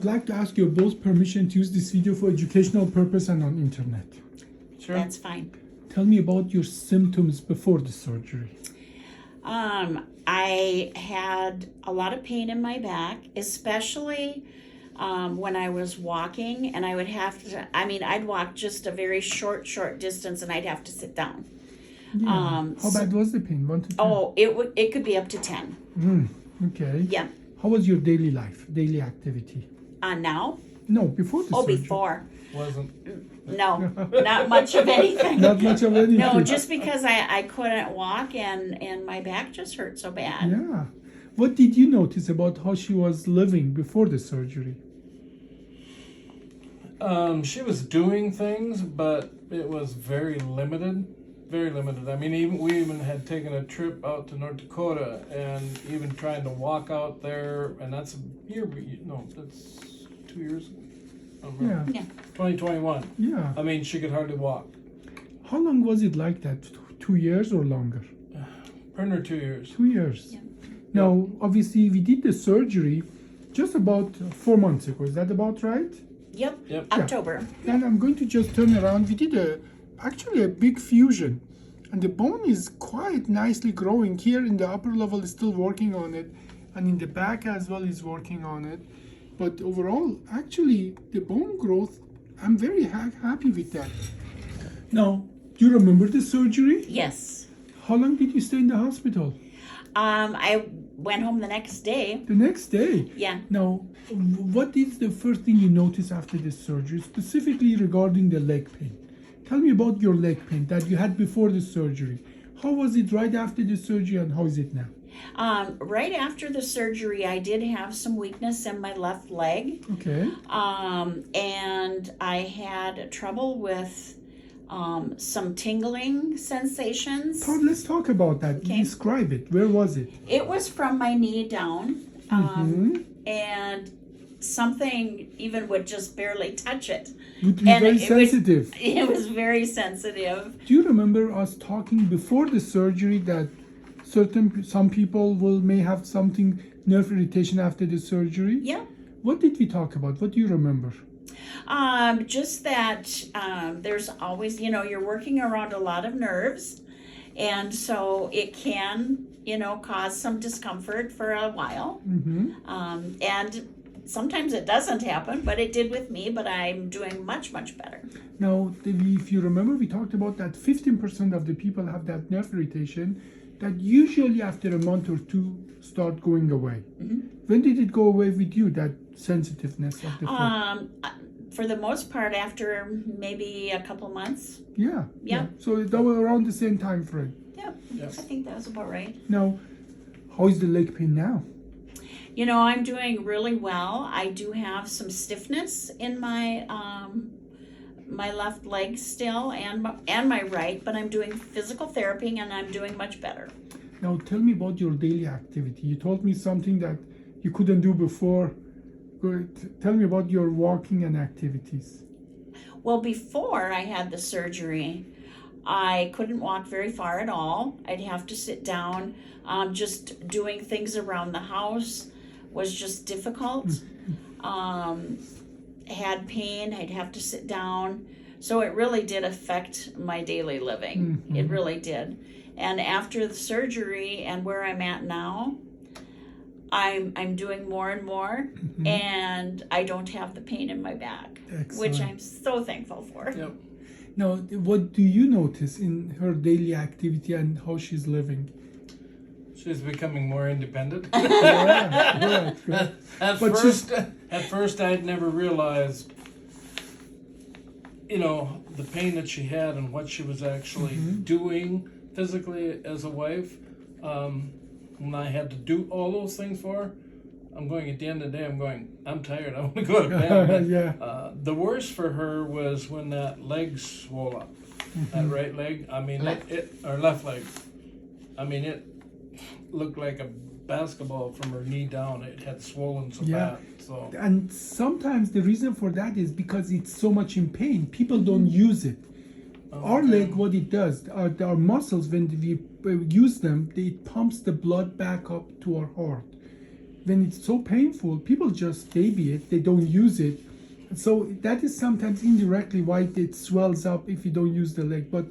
I'd like to ask your both permission to use this video for educational purpose and on internet. Sure. That's fine. Tell me about your symptoms before the surgery. I had a lot of pain in my back, especially when I was walking, and I would have to, I'd walk just a very short distance and I'd have to sit down. Yeah. How bad was the pain? 1 to 10? Oh, it could be up to 10. Okay. Yeah. How was your daily life, daily activity? Now? No, before the surgery. Before. Wasn't. No, not much of anything. Not much of anything. No, just because I couldn't walk and my back just hurt so bad. Yeah. What did you notice about how she was living before the surgery? She was doing things, but it was very limited. Very limited. I mean, we even had taken a trip out to North Dakota and even trying to walk out there, and that's a year. No, that's 2 years ago. Yeah. 2021. Yeah. I mean, she could hardly walk. How long was it like that? 2 years or longer? Under 2 years. 2 years. Yeah. Now, obviously, we did the surgery just about 4 months ago. Is that about right? Yep. Yep. October. And I'm going to just turn around. We did actually a big fusion, and the bone is quite nicely growing. Here in the upper level is still working on it, and in the back as well is working on it. But overall, actually, the bone growth, I'm very happy with that. Now, do you remember the surgery? Yes. How long did you stay in the hospital? I went home the next day. The next day? Yeah. Now, what is the first thing you notice after the surgery, specifically regarding the leg pain? Tell me about your leg pain that you had before the surgery. How was it right after the surgery and how is it now? Right after the surgery, I did have some weakness in my left leg. Okay. And I had trouble with some tingling sensations. Let's talk about that. Okay. Describe it. Where was it? It was from my knee down. And something even would just barely touch it. Would be very sensitive. It was very sensitive. Do you remember us talking before the surgery that some people may have something, nerve irritation after the surgery? Yeah. What did we talk about? What do you remember? Just that there's always, you're working around a lot of nerves, and so it can, cause some discomfort for a while. And sometimes it doesn't happen, but it did with me, but I'm doing much, much better. Now, if you remember, we talked about that 15% of the people have that nerve irritation that usually after a month or two start going away. When did it go away with you, that sensitiveness of the foot? For the most part, after maybe a couple months. Yeah. So that was around the same time frame. Yep. Yes. I think that was about right. Now, how is the leg pain now? I'm doing really well. I do have some stiffness in my my left leg still and my right, but I'm doing physical therapy and I'm doing much better. Now tell me about your daily activity. You told me something that you couldn't do before. Tell me about your walking and activities. Well, before I had the surgery, I couldn't walk very far at all. I'd have to sit down. Just doing things around the house was just difficult. Had pain, I'd have to sit down. So it really did affect my daily living. It really did. And after the surgery and where I'm at now, I'm doing more and more, and I don't have the pain in my back. Excellent. Which I'm so thankful for. Yep. Now, what do you notice in her daily activity and how she's living? She's becoming more independent. Yeah, right. At first, I'd never realized, the pain that she had and what she was actually doing physically as a wife. When I had to do all those things for her, at the end of the day, I'm tired. I want to go to bed. Yeah. The worst for her was when that leg swole up. That right leg. Or left leg. It looked like a basketball from her knee down. It had swollen so bad. So. And sometimes the reason for that is because it's so much in pain. People don't use it. Our leg, what it does, our muscles, when we use them, it pumps the blood back up to our heart. when it's so painful, people just baby it, they don't use it. So that is sometimes indirectly why it swells up if you don't use the leg. But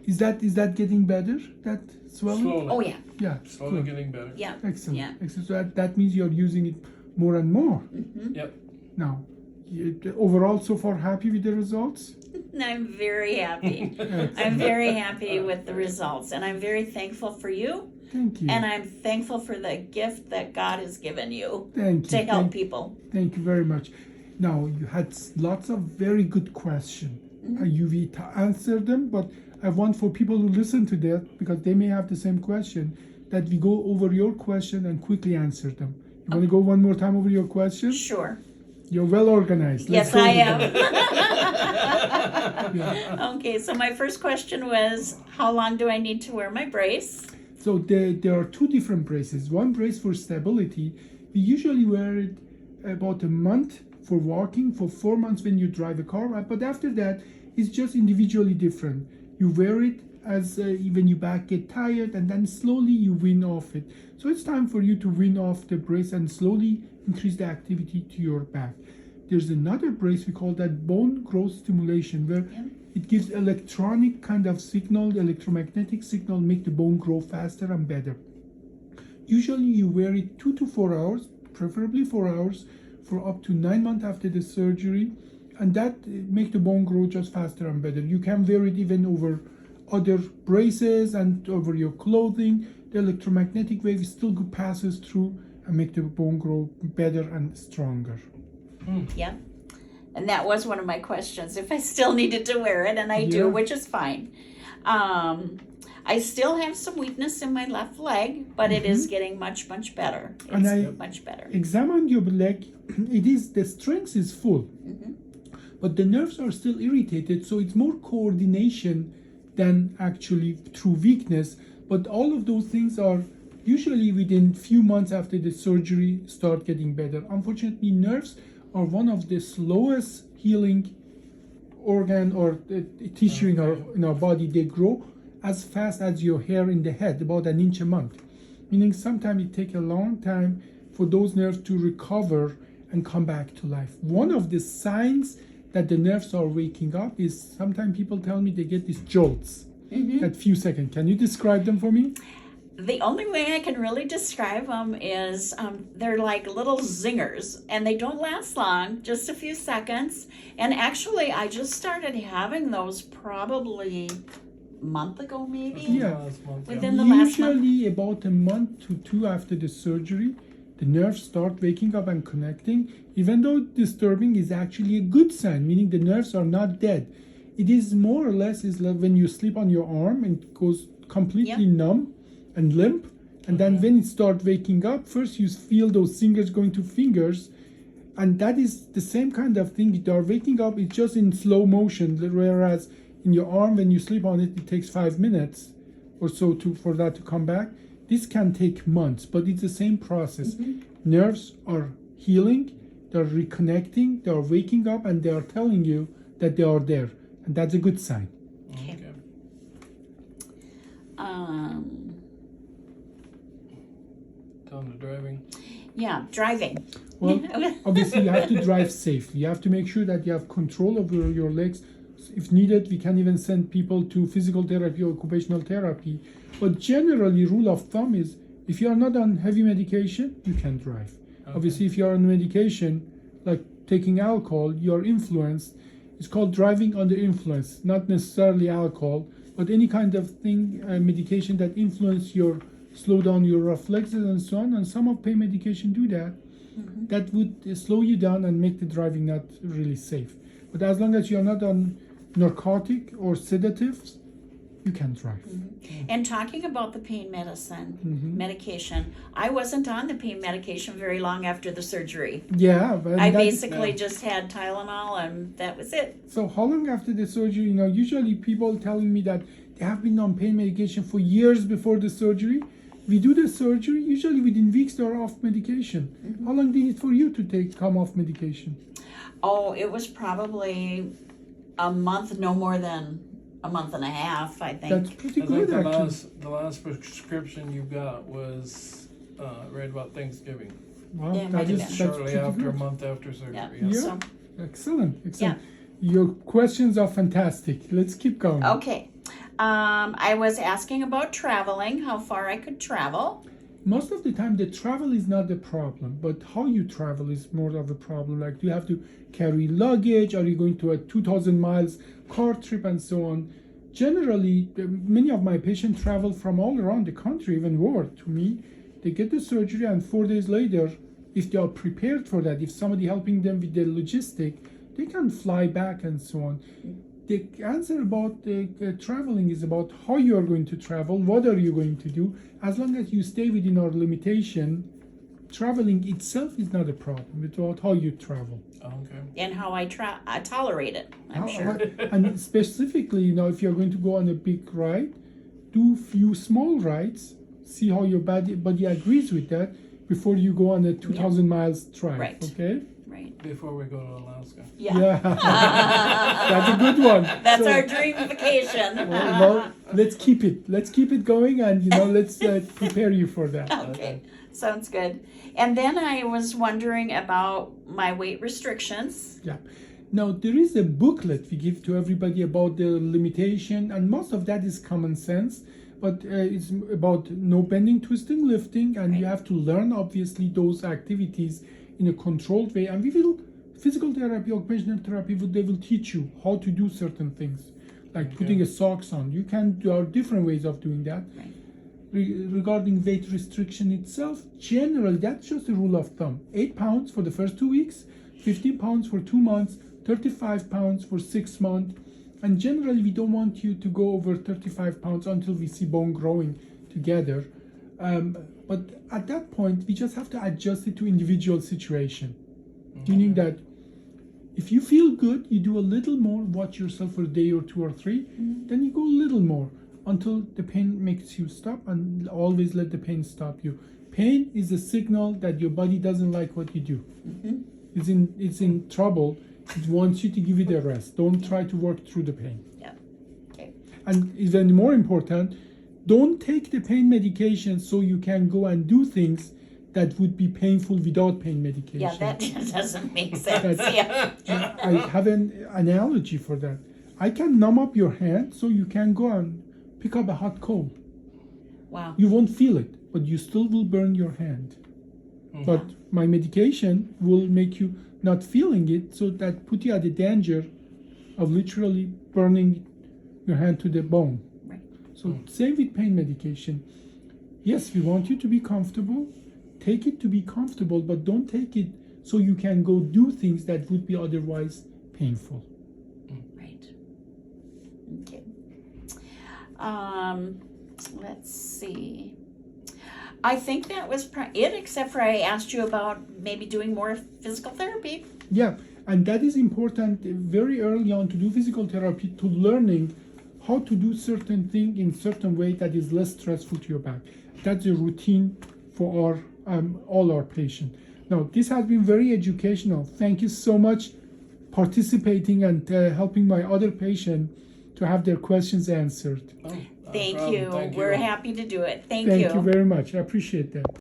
is that getting better, that swelling? Slowly. Oh yeah, Yeah, Slowly good. getting better. yeah, Excellent. yeah. Excellent. So that means you're using it more and more. Yep. Now, overall, so far, happy with the results? I'm very happy. I'm very happy with the results, and I'm very thankful for you. Thank you. And I'm thankful for the gift that God has given you Thank you. to help people. Thank you very much. Now, you had lots of very good questions. You will answer them, but I want for people who listen to that, because they may have the same question, that we go over your question and quickly answer them. You want to go one more time over your question? Sure. You're well organized. Yes, go I with that. am. Yeah. Okay, so my first question was, how long do I need to wear my brace? So there are two different braces. One brace for stability. We usually wear it about a month for walking, for 4 months when you drive a car. But after that, it's just individually different. You wear it as when your back get tired, and then slowly you wean off it. So it's time for you to wean off the brace and slowly increase the activity to your back. There's another brace, we call that bone growth stimulation, where it gives electronic kind of signal, electromagnetic signal, make the bone grow faster and better. Usually you wear it 2 to 4 hours, preferably 4 hours, for up to 9 months after the surgery, and that make the bone grow just faster and better. You can wear it even over other braces and over your clothing. The electromagnetic wave still passes through and make the bone grow better and stronger. Yeah. And that was one of my questions, if I still needed to wear it, and I Yeah. do, which is fine. I still have some weakness in my left leg, but it is getting much, much better. And It's much better. Examine your leg. The strength is full, but the nerves are still irritated, so it's more coordination than actually through weakness. But all of those things are usually within few months after the surgery start getting better. Unfortunately, nerves are one of the slowest healing organ or tissue in our body. They grow as fast as your hair in the head, about an inch a month. Meaning sometimes it takes a long time for those nerves to recover and come back to life. One of the signs that the nerves are waking up is sometimes people tell me they get these jolts at few seconds. Can you describe them for me? The only way I can really describe them is they're like little zingers, and they don't last long, just a few seconds. And actually, I just started having those probably a month ago, maybe. Yeah. Last month, Within the last month. Usually about a month to 2 after the surgery, the nerves start waking up and connecting. Even though disturbing is actually a good sign, meaning the nerves are not dead. It is more or less is like when you sleep on your arm and it goes completely numb and limp, and then when it starts waking up, first you feel those fingers going to fingers, and that is the same kind of thing. They are waking up, it's just in slow motion, whereas in your arm, when you sleep on it, it takes 5 minutes or so for that to come back. This can take months, but it's the same process. Nerves are healing, they're reconnecting, they are waking up, and they are telling you that they are there, and that's a good sign. Okay. Down to driving. Yeah, driving. Well, obviously you have to drive safely. You have to make sure that you have control over your legs. If needed, we can even send people to physical therapy or occupational therapy. But generally, rule of thumb is if you are not on heavy medication, you can drive. Obviously, if you are on medication, like taking alcohol, you are influenced. It's called driving under influence, not necessarily alcohol, but any kind of thing, medication that influence your slow down your reflexes and so on. And some of pain medication do that. That would slow you down and make the driving not really safe. But as long as you're not on narcotic or sedatives, you can drive. And talking about the pain medication, I wasn't on the pain medication very long after the surgery. Yeah, but I basically just had Tylenol, and that was it. So how long after the surgery? Usually people telling me that they have been on pain medication for years before the surgery. We do the surgery, usually within weeks they're off medication. How long did it for you to come off medication? Oh, it was probably a month, no more than a month and a half, I think. That's pretty I good, think actually. the last prescription you got was right about Thanksgiving. Wow, Yeah, it that might is have been. that's Shortly pretty after, a good. month after surgery. Yeah. Yeah. Yeah. So, Excellent. Your questions are fantastic. Let's keep going. okay. I was asking about traveling, how far I could travel. Most of the time, the travel is not the problem, but how you travel is more of a problem. Like, do you have to carry luggage? Are you going to a 2,000 miles car trip and so on? Generally, many of my patients travel from all around the country, even world. To me, they get the surgery, and 4 days later, if they are prepared for that, if somebody helping them with the logistic, they can fly back and so on. The answer about traveling is about how you are going to travel, what are you going to do. As long as you stay within our limitation, traveling itself is not a problem. It's about how you travel. Okay. And how I tolerate it, I'm sure. And specifically, if you're going to go on a big ride, do few small rides, see how your body agrees with that before you go on a 2,000 miles drive. Right. Okay? Right. Before we go to Alaska. Yeah. That's a good one. That's So, our dream vacation. well, let's keep it. Let's keep it going, and let's prepare you for that. Okay, sounds good. And then I was wondering about my weight restrictions. Yeah. Now, there is a booklet we give to everybody about the limitation, and most of that is common sense, but it's about no bending, twisting, lifting, and you have to learn, obviously, those activities in a controlled way. And physical therapy, occupational therapy, they will teach you how to do certain things, like putting a socks on. There are different ways of doing that. Right. Regarding weight restriction itself, generally, that's just a rule of thumb. 8 pounds for the first 2 weeks, 15 pounds for 2 months, 35 pounds for 6 months. And generally, we don't want you to go over 35 pounds until we see bone growing together. But at that point, we just have to adjust it to individual situation. Meaning that if you feel good, you do a little more, watch yourself for a day or 2 or 3, then you go a little more until the pain makes you stop, and always let the pain stop you. Pain is a signal that your body doesn't like what you do. It's in trouble. It wants you to give it a rest. Don't try to work through the pain. Yeah. Okay. And even more important, don't take the pain medication so you can go and do things that would be painful without pain medication. Yeah, that doesn't make sense. Yeah. I have an analogy for that. I can numb up your hand so you can go and pick up a hot coal. Wow. You won't feel it, but you still will burn your hand. But my medication will make you not feeling it, so that put you at the danger of literally burning your hand to the bone. Right. So same with pain medication. Yes, we want you to be comfortable. Take it to be comfortable, but don't take it so you can go do things that would be otherwise painful. Right. Okay. Let's see. I think that was it, except for I asked you about maybe doing more physical therapy. Yeah, and that is important very early on to do physical therapy, to learning how to do certain thing in certain way that is less stressful to your back. That's a routine for all our patients. Now, this has been very educational. Thank you so much participating and helping my other patient to have their questions answered. Thank you. We're happy to do it. Thank Thank you. you very much. I appreciate that.